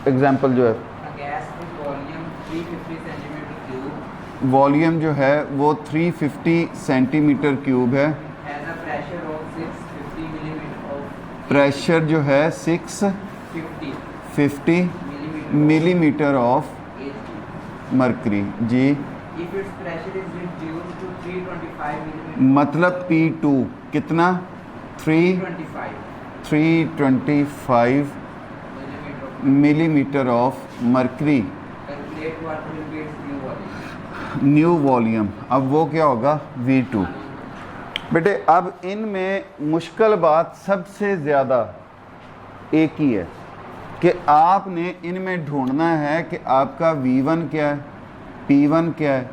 Example जो है, gas volume 350 centimetre cube, volume जो है वो 350 सेंटीमीटर क्यूब है, has a pressure of 650 millimetre of, pressure जो है 650 मिलीमीटर ऑफ मरकरी जी। If its pressure is reduced to 325 millimetre, मतलब P2 कितना 325 millimetre of mercury, calculate what will be its new volume. New volume. अब वो क्या होगा V2। बेटे अब इनमें मुश्किल बात सबसे ज़्यादा एक ही है कि आपने इनमें ढूंढना है कि आपका V1 क्या है, P1 क्या है,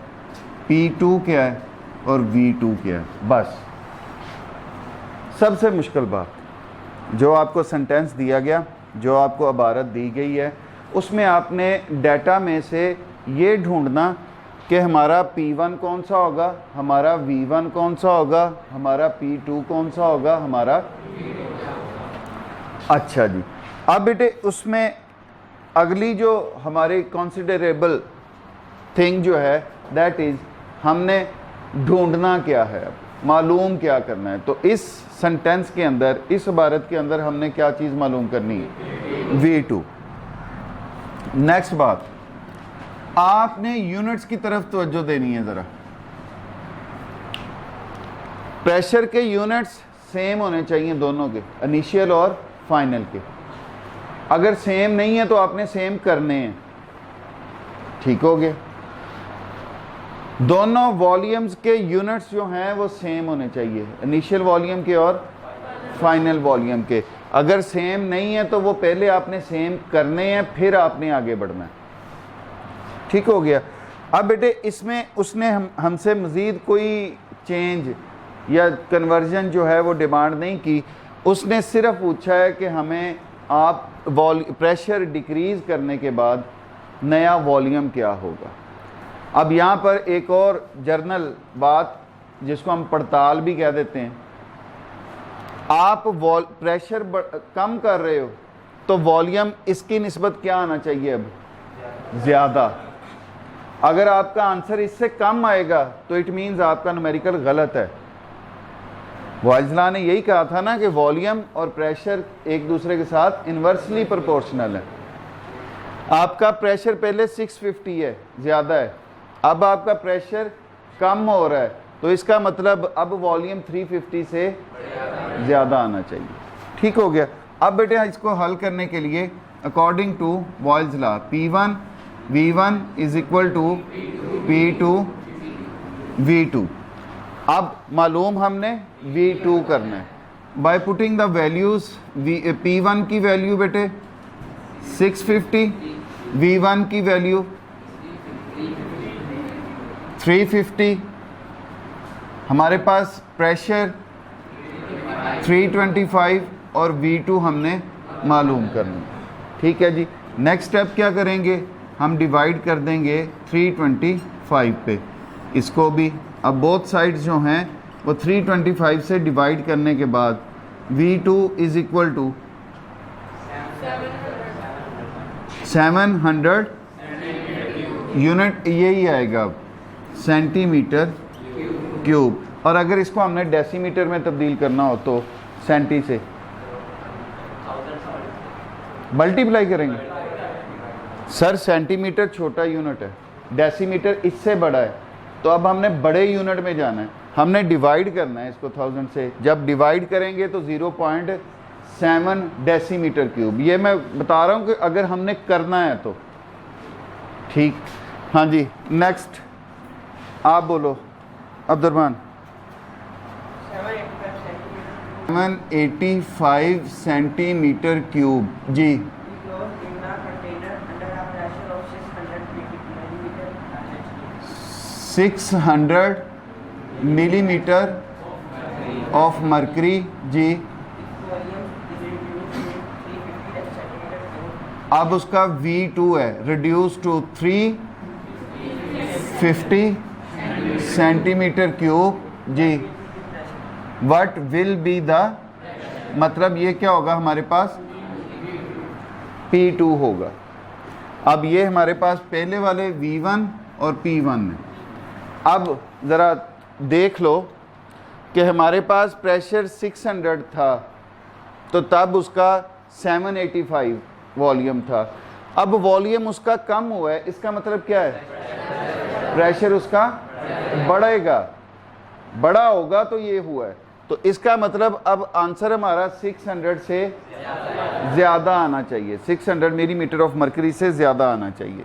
P2 क्या है और V2 क्या है। बस सबसे मुश्किल बात, जो आपको सेंटेंस दिया गया, जो आपको इबारत दी गई है, उसमें आपने डाटा में से ये ढूंढना कि हमारा P1 कौन सा होगा, हमारा V1 कौन सा होगा, हमारा P2 कौन सा होगा, हमारा। अच्छा जी, अब बेटे उसमें अगली जो हमारी कंसिडरेबल थिंग जो है दैट इज़ हमने ढूंढना क्या है, अब मालूम क्या करना है। तो इस सेंटेंस के अंदर, इस इबारत के अंदर हमने क्या चीज़ मालूम करनी है, V2। नेक्स्ट बात, आपने यूनिट्स की तरफ तवज्जो देनी है ज़रा। प्रेशर के यूनिट्स सेम होने चाहिए दोनों के, इनिशियल और फाइनल के। अगर सेम नहीं है तो आपने सेम करने हैं, ठीक हो गया। दोनों वॉल्यूम्स के यूनिट्स जो हैं वो सेम होने चाहिए, इनिशियल वॉल्यूम के और फाइनल वॉल्यूम के। अगर सेम नहीं है तो वो पहले आपने सेम करने हैं, फिर आपने आगे बढ़ना है, ठीक हो गया। अब बेटे इसमें उसने हमसे मज़ीद कोई चेंज या कन्वर्जन जो है वो डिमांड नहीं की, उसने सिर्फ पूछा है कि हमें आप प्रेशर डिक्रीज़ करने के बाद नया वॉल्यूम क्या होगा। अब यहाँ पर एक और जर्नल बात जिसको हम पड़ताल भी कह देते हैं, आप प्रेशर कम कर रहे हो तो वॉल्यूम इसकी निस्बत क्या आना चाहिए, अब ज़्यादा। अगर आपका आंसर इससे कम आएगा तो इट मीन्स आपका न्यूमेरिकल गलत है। वॉइजला ने यही कहा था ना कि वॉल्यूम और प्रेशर एक दूसरे के साथ इन्वर्सली प्रोपोर्शनल है। आपका प्रेशर पहले 650 है, ज़्यादा है, अब आपका प्रेशर कम हो रहा है, तो इसका मतलब अब वॉल्यूम 350 से ज़्यादा आना चाहिए, ठीक हो गया। अब बेटे इसको हल करने के लिए according to Boyle's law P1 V1 is equal to P2 V2। अब मालूम हमने V2 करना है by putting the values. P1 की वैल्यू बेटे 650, V1 की वैल्यू 350, हमारे पास प्रेशर 325 और V2 हमने मालूम करना, ठीक है जी। नेक्स्ट स्टेप क्या करेंगे, हम डिवाइड कर देंगे 325 पे इसको भी। अब बोथ साइड्स जो हैं वो 325 से डिवाइड करने के बाद V2 is equal to 700 unit, यही आएगा सेंटीमीटर क्यूब। और अगर इसको हमने डेसीमीटर में तब्दील करना हो तो सेंटी से मल्टीप्लाई करेंगे। सर सेंटीमीटर छोटा यूनिट है, डेसीमीटर इससे बड़ा है, तो अब हमने बड़े यूनिट में जाना है, हमने डिवाइड करना है इसको 1000 से। जब डिवाइड करेंगे तो 0.7 डेसीमीटर क्यूब। ये मैं बता रहा हूँ कि अगर हमने करना है तो, ठीक। हाँ जी, नेक्स्ट आप बोलो अब्दुर्रहमान। 785 सेंटीमीटर क्यूब जी। 600 मिलीमीटर ऑफ मरकरी जी। अब उसका V2 है रिड्यूस टू 350 सेंटीमीटर क्यूब जी। व्हाट विल बी द, मतलब ये क्या होगा हमारे पास P2 होगा, अब ये हमारे पास पहले वाले V1 और P1 है। अब ज़रा देख लो कि हमारे पास प्रेशर 600 था, तो तब उसका 785 वॉल्यूम था। अब वॉल्यूम उसका कम हुआ है, इसका मतलब क्या है? प्रेशर उसका बढ़ेगा, बड़ा होगा तो ये हुआ है। तो इसका मतलब अब आंसर हमारा 600 से ज़्यादा आना चाहिए, 600 मिलीमीटर ऑफ मरकरी से ज़्यादा आना चाहिए।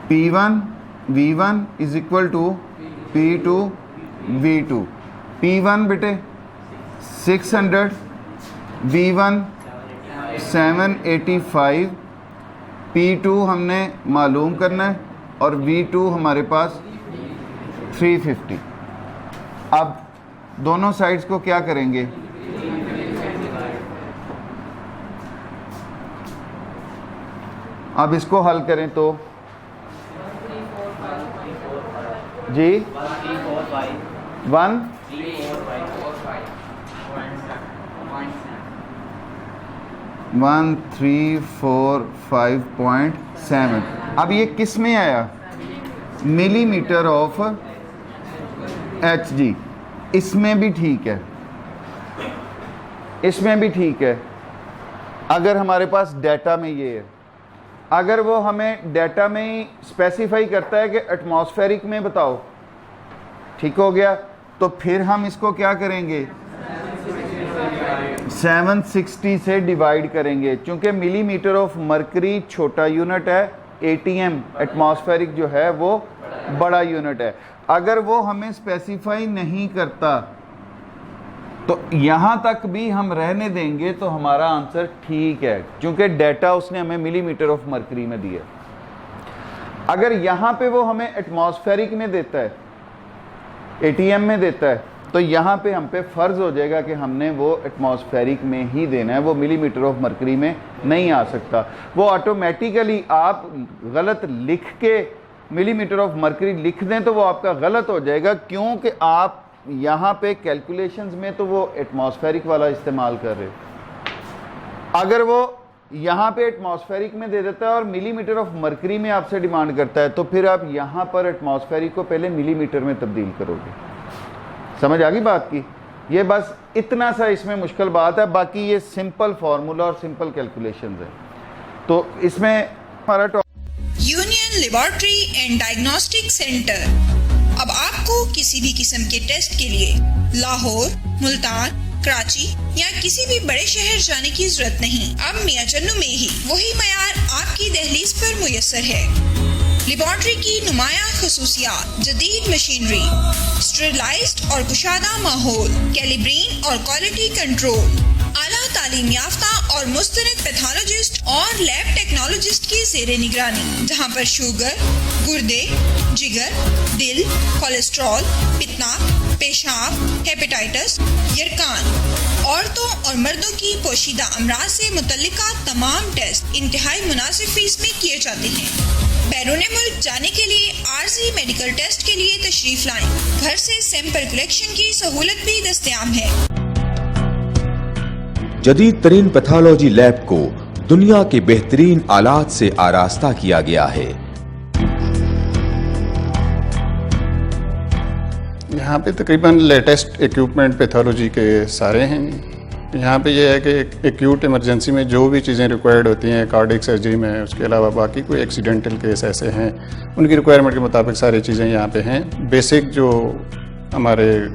P1 V1 is equal to P2 V2। P1 बेटे 600, V1 785, P2 हमने मालूम करना है और V2 हमारे पास 350। अब दोनों साइड्स को क्या करेंगे? अब इसको हल करें तो जी 1 1345.7। अब ये किस में आया? Millimetre of HG। इसमें भी ठीक है, इसमें भी ठीक है। अगर हमारे पास डाटा में ये है, अगर वो हमें डाटा में ही स्पेसिफाई करता है कि एटमॉस्फेरिक में बताओ, ठीक हो गया, तो फिर हम इसको क्या करेंगे? 760 से डिवाइड करेंगे, क्योंकि मिलीमीटर ऑफ मरकरी छोटा यूनिट है, ATM एटमॉस्फेरिक जो है वो बड़ा यूनिट है। अगर वो हमें स्पेसिफाई नहीं करता तो यहाँ तक भी हम रहने देंगे तो हमारा आंसर ठीक है, क्योंकि डाटा उसने हमें मिलीमीटर ऑफ मरकरी में दिया। अगर यहाँ पे वो हमें एटमॉस्फेरिक में देता है, ATM में देता है, तो यहाँ पे हम पे फ़र्ज़ हो जाएगा कि हमने वो एटमॉस्फेरिक में ही देना है, वो मिलीमीटर ऑफ मरकरी में नहीं आ सकता। वो ऑटोमेटिकली आप गलत लिख के मिलीमीटर ऑफ मरकरी लिख दें तो वो आपका गलत हो जाएगा, क्योंकि आप यहाँ पे कैलकुलेशंस में तो वो एटमॉस्फेरिक वाला इस्तेमाल कर रहे हो। अगर वो यहाँ पे एटमॉस्फेरिक में दे देता है और मिलीमीटर ऑफ मरकरी में आपसे डिमांड करता है, तो फिर आप यहाँ पर एटमॉस्फेरिक को पहले मिलीमीटर में तब्दील करोगे। समझ आ गई बात की? ये बस इतना सा इसमें मुश्किल बात है, बाकी ये सिंपल फार्मूला और सिंपल कैलकुलेशंस है। तो इसमें हमारा union laboratory and diagnostic centre अब आपको किसी भी किस्म के टेस्ट के लिए लाहौर, मुल्तान, कराची या किसी भी बड़े शहर जाने की जरूरत नहीं। अब मियां चन्नू में ही वही मयार आपकी दहलीज पर मुयस्सर है। लेबोरेटरी की नुमाया खसूसियात, जदीद मशीनरी, स्टेरिलाइज्ड और कुशादा माहौल, कैलिब्रेन और क्वालिटी कंट्रोल, आला तालीम याफ्ता और मुस्तनद पैथोलॉजिस्ट और लैब टेक्नोलॉजिस्ट की ज़ेरे निगरानी, जहां पर शुगर, गुर्दे, जिगर, दिल, कोलेस्ट्रॉल, पित्ता, पेशाब, हेपेटाइटिस, यरकान, औरतों और मर्दों की पोशीदा अमराज से मुतल्लिका तमाम टेस्ट इंतहाई मुनासिब फीस में किए जाते हैं। बैरून मुल्क जाने के लिए आर्जी मेडिकल टेस्ट के लिए तशरीफ लाएं। घर से सैंपल कलेक्शन की सहूलत भी दस्तयाब है। जदीद तरीन पैथोलॉजी लैब को दुनिया के बेहतरीन आलात से आरास्ता किया गया है। यहाँ पे तकरीबन लेटेस्ट इक्विपमेंट पैथोलॉजी के सारे हैं। यहाँ पे ये है कि एक्यूट इमरजेंसी में जो भी चीज़ें रिक्वायर्ड होती हैं कार्डियक सर्जरी में, उसके अलावा बाकी कोई एक्सीडेंटल केस ऐसे हैं, उनकी रिक्वायरमेंट के मुताबिक सारी चीज़ें यहाँ पे हैं। बेसिक जो हमारे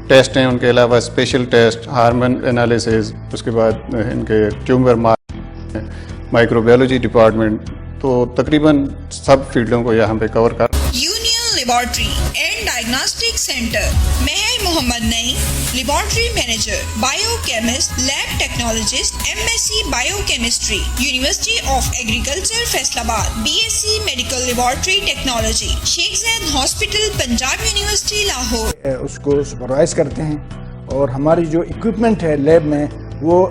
टेस्ट हैं, उनके अलावा स्पेशल टेस्ट, हार्मोन एनालिसिस, उसके बाद इनके ट्यूमर माइक्रोबायोलॉजी डिपार्टमेंट, तो तकरीबन सब फील्डों को यहाँ पे कवर कर। Union laboratory and diagnostic centre, Mahar Mohammad Naeem, laboratory manager, biochemist, lab technologist, MSc biochemistry, university of agriculture Faisalabad, BSc medical laboratory technology, Sheikh Zayed hospital, Punjab university Lahore. उसको सुपरवाइज करते हैं और हमारी जो इक्विपमेंट है लैब में वो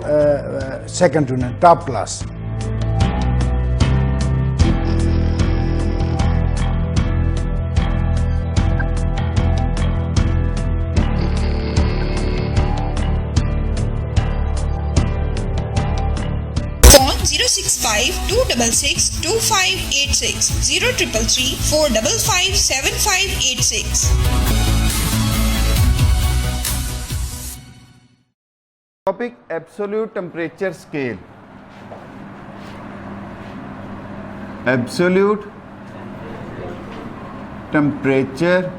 second unit top class. 065-266-2586, 0333-455-7586. Topic absolute temperature scale. Absolute temperature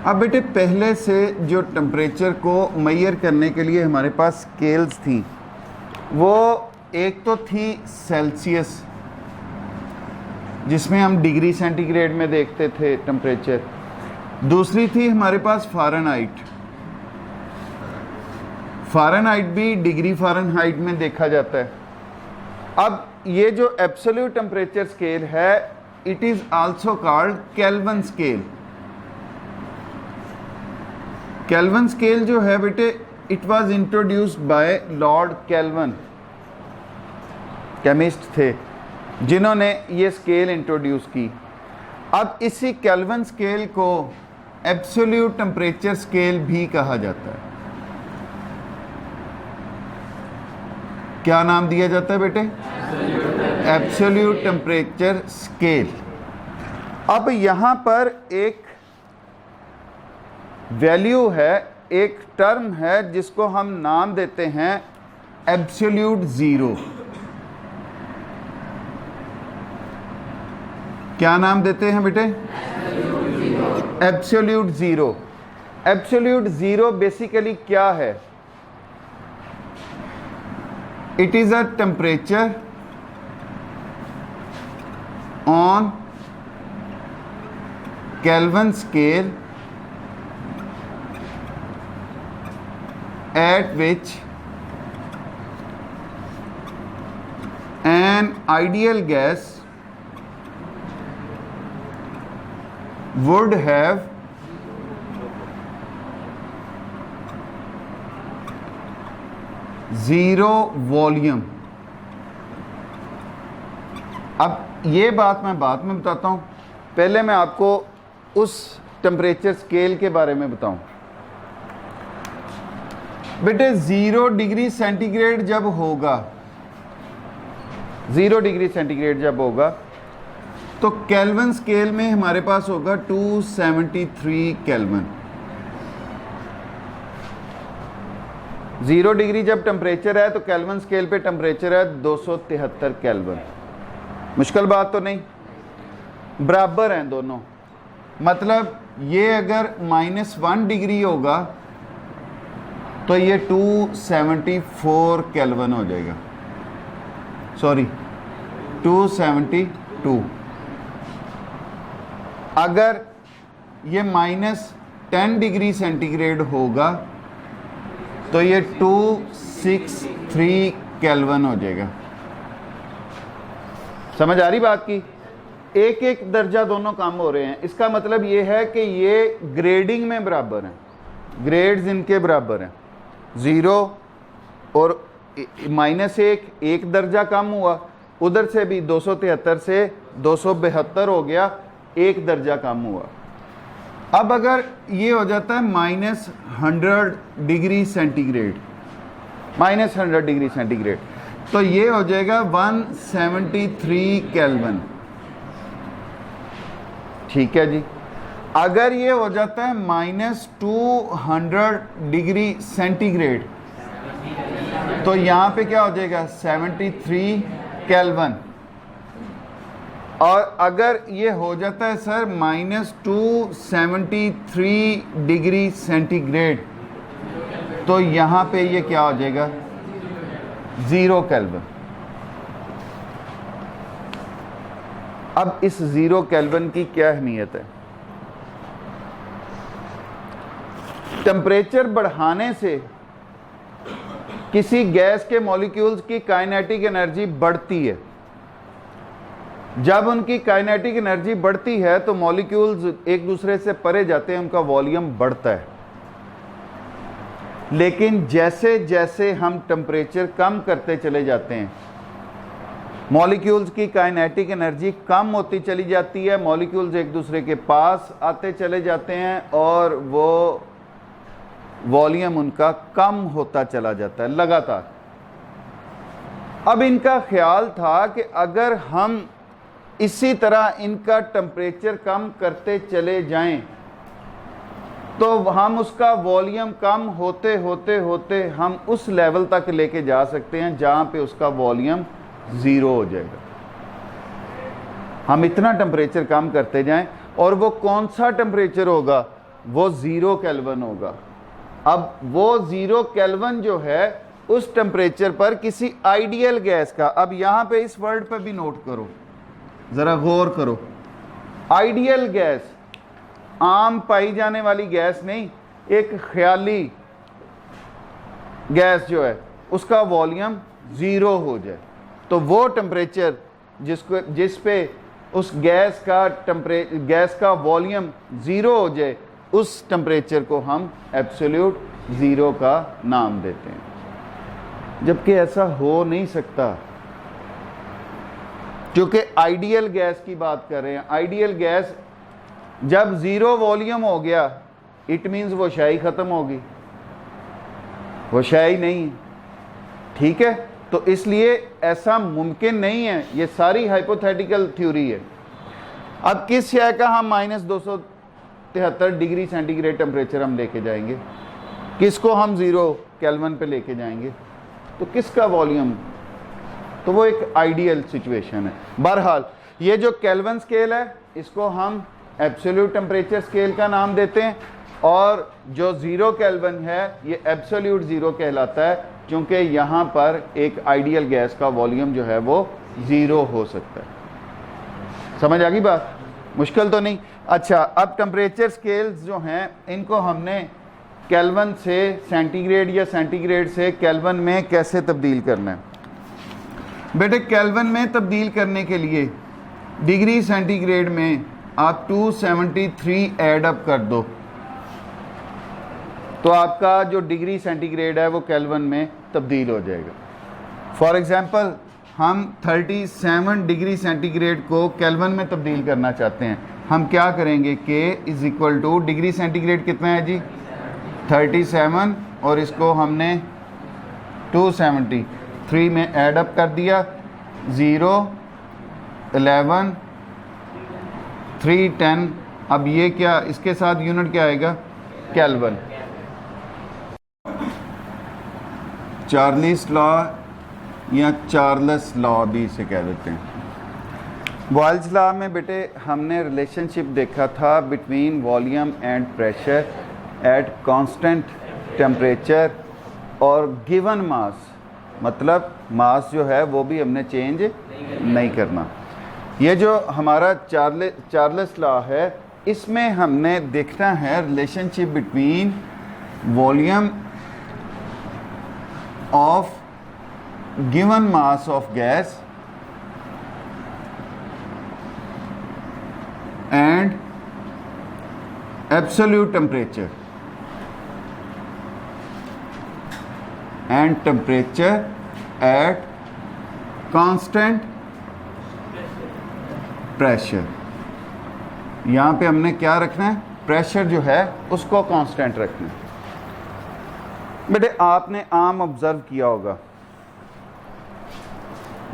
अब बेटे पहले से जो टेम्परेचर को मेजर करने के लिए हमारे पास स्केल्स थी, वो एक तो थी सेल्सियस जिसमें हम डिग्री सेंटीग्रेड में देखते थे टेम्परेचर, दूसरी थी हमारे पास फ़ारेनहाइट। फ़ारेनहाइट भी डिग्री फ़ारेनहाइट में देखा जाता है। अब ये जो एब्सोल्यूट टेम्परेचर स्केल है, it is also called kelvin scale. Kelvin scale जो है बेटे, it was introduced by Lord kelvin, chemist थे जिन्होंने ये स्केल इंट्रोड्यूस की। अब इसी केल्विन स्केल को एब्सोल्यूट टेम्परेचर स्केल भी कहा जाता है। क्या नाम दिया जाता है बेटे? Absolute temperature scale. अब यहाँ पर एक वैल्यू है, एक टर्म है जिसको हम नाम देते हैं एब्सोल्यूट ज़ीरो। क्या नाम देते हैं बेटे? Absolute zero. Absolute zero basically क्या है? It is a temperature on kelvin scale at which an ideal gas would have zero volume। अब ये बात मैं बाद में बताता हूँ, पहले मैं आपको उस टेम्परेचर स्केल के बारे में बताऊँ। बेटे 0 डिग्री सेंटीग्रेड जब होगा, 0 डिग्री सेंटीग्रेड जब होगा तो केल्विन स्केल में हमारे पास होगा 273 केल्विन। 0 डिग्री जब टेम्परेचर है तो केल्विन स्केल पे टेम्परेचर है 273 केल्विन। मुश्किल बात तो नहीं, बराबर हैं दोनों। मतलब ये अगर -1 डिग्री होगा तो ये 274 केल्विन हो जाएगा, सॉरी 272। अगर ये -10 डिग्री सेंटीग्रेड होगा तो ये 263 केल्विन हो जाएगा। समझ आ रही बात की? एक एक दर्जा दोनों काम हो रहे हैं। इसका मतलब ये है कि ये ग्रेडिंग में बराबर हैं, ग्रेड्स इनके बराबर हैं। 0 और -1 एक दर्जा कम हुआ, उधर से भी 273 से 272 हो गया, एक दर्जा कम हुआ। अब अगर ये हो जाता है -100 डिग्री सेंटीग्रेड, -100 डिग्री सेंटीग्रेड, तो ये हो जाएगा 173 केल्विन। ठीक है जी। अगर ये हो जाता है -200 डिग्री सेंटीग्रेड तो यहाँ पे क्या हो जाएगा? 73 केल्विन। और अगर ये हो जाता है सर -273 डिग्री सेंटीग्रेड तो यहाँ पे ये क्या हो जाएगा? 0 केल्विन। अब इस 0 केल्विन की क्या अहमियत है? टेम्परेचर बढ़ाने से किसी गैस के मॉलिक्यूल्स की काइनेटिक एनर्जी बढ़ती है। जब उनकी काइनेटिक एनर्जी बढ़ती है तो मॉलिक्यूल्स एक दूसरे से परे जाते हैं, उनका वॉल्यूम बढ़ता है। लेकिन जैसे जैसे हम टेम्परेचर कम करते चले जाते हैं, मॉलिक्यूल्स की काइनेटिक एनर्जी कम होती चली जाती है, मॉलिक्यूल्स एक दूसरे के पास आते चले जाते हैं और वो वॉल्यूम उनका कम होता चला जाता है लगातार। अब इनका ख्याल था कि अगर हम इसी तरह इनका टेम्परेचर कम करते चले जाएं तो हम उसका वॉल्यूम कम होते होते होते हम उस लेवल तक लेके जा सकते हैं जहां पे उसका वॉल्यूम 0 हो जाएगा। हम इतना टेम्परेचर कम करते जाएं और वो कौन सा टेम्परेचर होगा, वो 0 केल्विन होगा। अब वो 0 केल्विन जो है उस टेम्परेचर पर किसी आइडियल गैस का, अब यहां पे इस वर्ड पे भी नोट करो, जरा गौर करो, आइडियल गैस, आम पाई जाने वाली गैस नहीं, एक ख्याली गैस जो है उसका वॉल्यूम 0 हो जाए तो वो टेम्परेचर जिस पे उस गैस का वॉल्यूम 0 हो जाए उस टेम्परेचर को हम एब्सोल्यूट 0 का नाम देते हैं। जबकि ऐसा हो नहीं सकता, क्योंकि आइडियल गैस की बात कर रहे हैं। आइडियल गैस जब 0 वॉल्यूम हो गया इट मीन्स वो शाई ख़त्म होगी, वो शाई नहीं, ठीक है। तो इसलिए ऐसा मुमकिन नहीं है, ये सारी हाइपोथेटिकल थ्योरी है। अब किस शय का हम -273 डिग्री सेंटीग्रेड टेम्परेचर हम लेके जाएंगे, किसको हम 0 केल्विन पे लेके जाएंगे, तो किसका वॉल्यूम, तो वो एक आइडियल सिचुएशन है। बहरहाल ये जो केल्विन स्केल है इसको हम एब्सोल्यूट टेम्परेचर स्केल का नाम देते हैं और जो 0 केल्विन है ये एब्सोल्यूट 0 कहलाता है, क्योंकि यहाँ पर एक आइडियल गैस का वॉल्यूम जो है वो 0 हो सकता है। समझ आ गई बात, मुश्किल तो नहीं। अच्छा, अब टेम्परेचर स्केल्स जो हैं इनको हमने केल्विन से सेंटीग्रेड या सेंटीग्रेड से केल्विन में कैसे तब्दील करना है। बेटे केल्विन में तब्दील करने के लिए डिग्री सेंटीग्रेड में आप 273 ऐड अप कर दो तो आपका जो डिग्री सेंटीग्रेड है वो केल्विन में तब्दील हो जाएगा। फॉर एग्जांपल हम 37 डिग्री सेंटीग्रेड को केल्विन में तब्दील करना चाहते हैं, हम क्या करेंगे, K = डिग्री सेंटीग्रेड कितना है जी 37 और इसको हमने 273 में ऐड अप कर दिया, 0 11 3 10। अब ये क्या, इसके साथ यूनिट क्या आएगा, केल्विन। चार्लीस लॉ या चार्ल्स लॉ भी इसे कह देते हैं। बॉयल्स लॉ में बेटे हमने रिलेशनशिप देखा था between volume and pressure at constant temperature और गिवन मास, मतलब मास जो है वो भी हमने चेंज नहीं करना। ये जो हमारा चार्ल्स लॉ है इसमें हमने देखना है relationship between volume of given mass of gas and absolute temperature and temperature at constant pressure. यहाँ पे हमने क्या रखना है, प्रेशर जो है उसको कांस्टेंट रखना है। बेटे आपने आम ऑब्जर्व किया होगा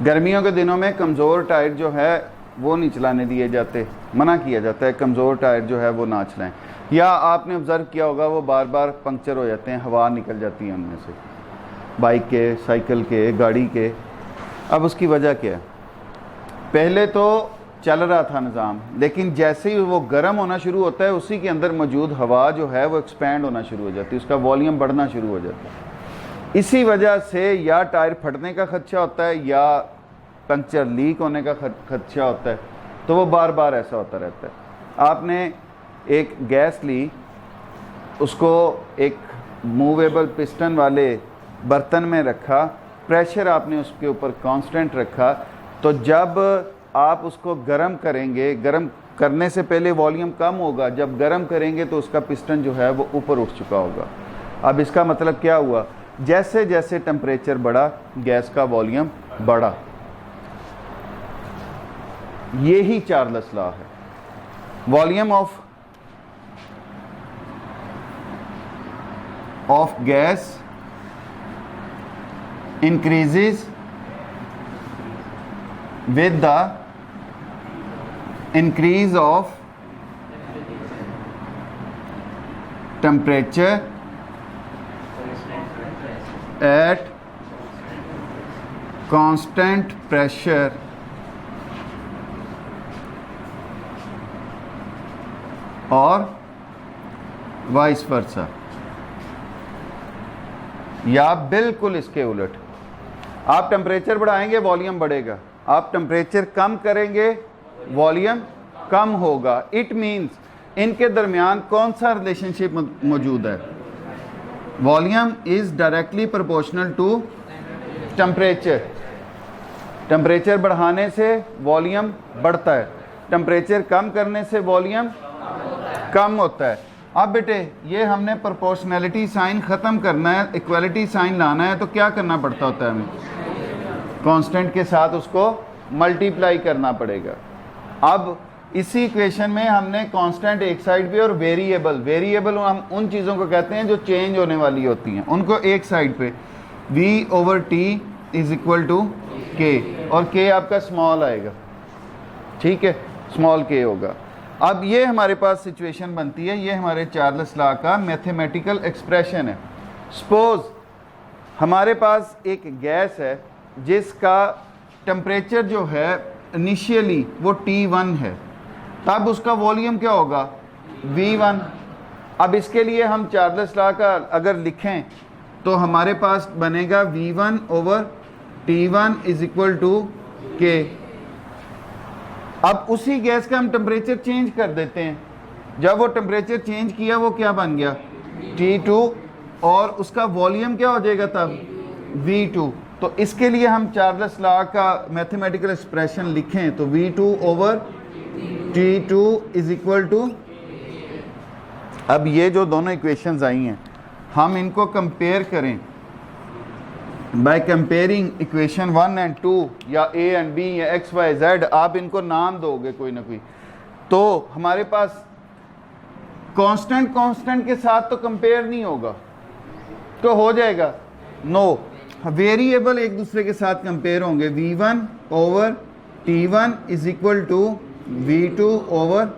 गर्मियों के दिनों में कमज़ोर टायर जो है वो नहीं चलाने दिए जाते, मना किया जाता है कमज़ोर टायर जो है वो ना चलाएं। या आपने ऑब्ज़र्व किया होगा वो बार बार पंक्चर हो जाते हैं, हवा निकल जाती है उनमें से, बाइक के, साइकिल के, गाड़ी के। अब उसकी वजह क्या है, पहले तो चल रहा था निज़ाम, लेकिन जैसे ही वो गर्म होना शुरू होता है उसी के अंदर मौजूद हवा जो है वो एक्सपैंड होना शुरू हो जाती है, उसका वॉल्यूम बढ़ना शुरू हो जाता है। इसी वजह से या टायर फटने का खदशा होता है या पंक्चर लीक होने का खदशा होता है, तो वो बार बार ऐसा होता रहता है। आपने एक गैस ली, उसको एक मूवेबल पिस्टन वाले बर्तन में रखा, प्रेशर आपने उसके ऊपर कांस्टेंट रखा, तो जब आप उसको गर्म करेंगे, गर्म करने से पहले वॉल्यूम कम होगा, जब गर्म करेंगे तो उसका पिस्टन जो है वो ऊपर उठ चुका होगा। अब इसका मतलब क्या हुआ, जैसे जैसे टेम्परेचर बढ़ा गैस का वॉल्यूम बढ़ा। ये ही चार्ल्स लॉ है। of gas increases with the increase of temperature at constant pressure और वाइस वर्सा, या बिल्कुल इसके उलट। आप टेम्परेचर बढ़ाएंगे वॉल्यूम बढ़ेगा, आप टेम्परेचर कम करेंगे वॉल्यूम कम होगा। इट मीन्स इनके दरमियान कौन सा रिलेशनशिप मौजूद है? Volume is directly proportional to temperature. Temperature बढ़ाने से वॉल्यूम बढ़ता है, टेम्परेचर कम करने से वॉल्यूम कम होता है। अब बेटे ये हमने प्रोपोर्शनैलिटी साइन ख़त्म करना है, इक्वलिटी साइन लाना है, तो क्या करना पड़ता होता है हमें? कांस्टेंट के साथ उसको मल्टीप्लाई करना पड़ेगा। अब इसी इक्वेशन में हमने कांस्टेंट एक साइड पे और वेरिएबल, वेरिएबल हम उन चीज़ों को कहते हैं जो चेंज होने वाली होती हैं, उनको एक साइड पे v/t is equal to k, और k आपका स्मॉल आएगा, ठीक है, स्मॉल k होगा। अब ये हमारे पास सिचुएशन बनती है, ये हमारे चार्ल्स लॉ का मैथमेटिकल एक्सप्रेशन है। सपोज हमारे पास एक गैस है जिसका टेम्परेचर जो है इनिशियली वो T1 है, तब उसका वॉल्यूम क्या होगा? V1। अब इसके लिए हम चार्ल्स लॉ का अगर लिखें तो हमारे पास बनेगा V1/T1 is equal to K। अब उसी गैस का हम टेम्परेचर चेंज कर देते हैं, जब वो टेम्परेचर चेंज किया वो क्या बन गया? T2, और उसका वॉल्यूम क्या हो जाएगा तब? V2। तो इसके लिए हम चार्ल्स लॉ का मैथमेटिकल एक्सप्रेशन लिखें तो V2/T2 इज इक्वल टू, अब ये जो दोनों इक्वेशंस आई हैं हम इनको कंपेयर करें बाय कंपेयरिंग इक्वेशन 1 एंड 2 या A एंड B या X Y Z, आप इनको नाम दोगे कोई ना कोई, तो हमारे पास कांस्टेंट के साथ तो कंपेयर नहीं होगा, तो हो जाएगा नो, वेरिएबल एक दूसरे के साथ कंपेयर होंगे। V1/T1 is equal to V2/,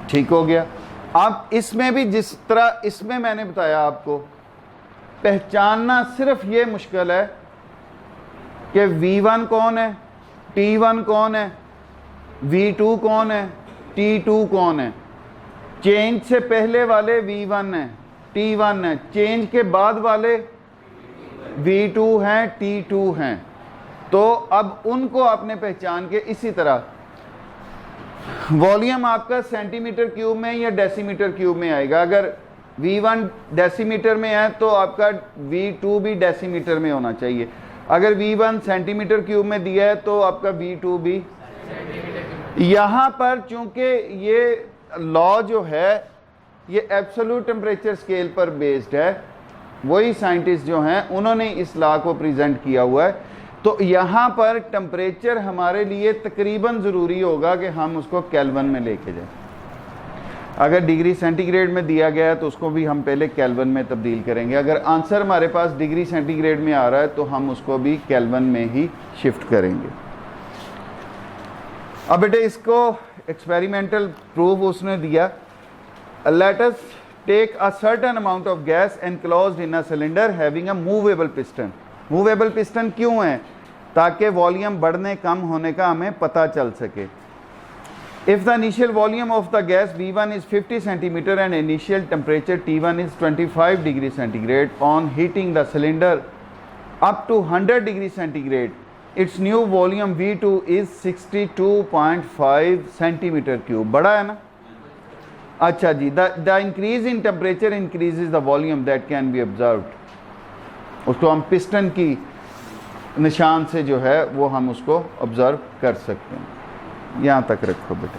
ठीक हो गया। अब इसमें भी जिस तरह इसमें मैंने बताया आपको, पहचानना सिर्फ ये मुश्किल है कि V1 कौन है, T1 कौन है, V2 कौन है, T2 कौन है। चेंज से पहले वाले V1 है, T1 है, चेंज के बाद वाले V2 हैं, T2 हैं। तो अब उनको आपने पहचान के, इसी तरह वॉल्यूम आपका सेंटीमीटर क्यूब में या डेसीमीटर क्यूब में आएगा। अगर V1 डेसीमीटर में है तो आपका V2 भी डेसीमीटर में होना चाहिए। अगर V1 सेंटीमीटर क्यूब में दिया है तो आपका V2 भी। यहाँ पर चूंकि ये लॉ जो है ये एब्सोल्यूट टेम्परेचर स्केल पर बेस्ड है, वही साइंटिस्ट जो हैं उन्होंने इस लॉ को प्रेजेंट किया हुआ है, तो यहाँ पर टेम्परेचर हमारे लिए तकरीबन ज़रूरी होगा कि हम उसको केल्विन में लेके जाएं। अगर डिग्री सेंटीग्रेड में दिया गया है तो उसको भी हम पहले केल्विन में तब्दील करेंगे। अगर आंसर हमारे पास डिग्री सेंटीग्रेड में आ रहा है तो हम उसको भी केल्विन में ही शिफ्ट करेंगे। अब बेटे इसको एक्सपेरिमेंटल प्रूफ उसने दिया। Let us take a certain amount of gas enclosed in a cylinder having a movable piston. Movable piston क्यों है? ताकि वॉल्यूम बढ़ने कम होने का हमें पता चल सके। If the initial volume of the gas V1 is 50 centimeter and initial temperature T1 is 25 degrees centigrade, on heating the cylinder up to 100 degrees centigrade, its new volume V2 is 62.5 centimeter cube। बड़ा है ना? अच्छा जी, the increase in temperature increases the volume that can be observed। उसको हम piston की निशान से जो है वो हम उसको ऑब्जर्व कर सकते हैं। यहाँ तक रखो बेटा।